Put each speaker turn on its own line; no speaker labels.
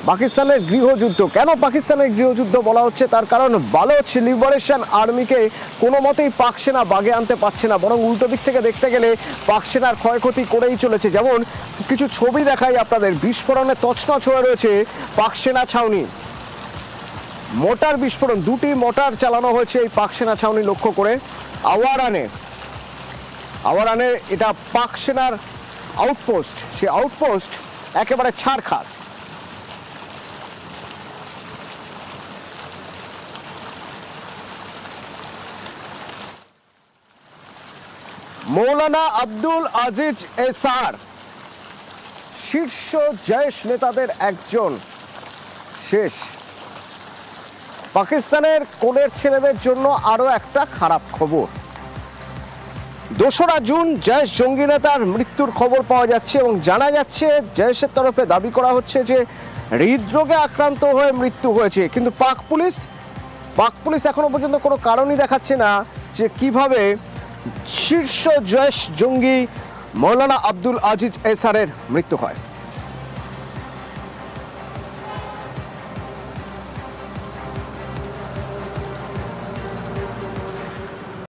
পাকিস্তানের গৃহযুদ্ধ। কেন পাকিস্তানের গৃহযুদ্ধ বলা হচ্ছে? তার কারণ বালোচ লিবারেশন আর্মিকে কোনো মতেই পাক সেনা বাগে আনতে পারছে না, বরং উল্টো দিক থেকে দেখতে গেলে পাক সেনার ক্ষয়ক্ষতি করেই চলেছে। যেমন কিছু ছবি দেখাই আপনাদের, বিস্ফোরণে তছনছ হয়ে রয়েছে পাক সেনা ছাউনি। মোটার বিস্ফোরণ, 2টি মোটার চালানো হয়েছে এই পাক সেনা ছাউনি লক্ষ্য করে। আওয়ারানে এটা পাক সেনার আউটপোস্ট, সে আউটপোস্ট একেবারে ছাড়খাড়। মৌলানা আব্দুল আজিজ এসার, শীর্ষ জৈশ নেতাদের একজন, শেষ। পাকিস্তানের কোলের ছেলেদের জন্য আরো একটা খারাপ খবর। 2রা জুন জৈশ জঙ্গি নেতার মৃত্যুর খবর পাওয়া যাচ্ছে এবং জানা যাচ্ছে জৈশের তরফে দাবি করা হচ্ছে যে হৃদরোগে আক্রান্ত হয়ে মৃত্যু হয়েছে। কিন্তু পাক পুলিশ এখনো পর্যন্ত কোনো কারণই দেখাচ্ছে না যে কিভাবে শীর্ষ জৈশ জঙ্গি মৌলানা আব্দুল আজিজ এসারের মৃত্যু হয়।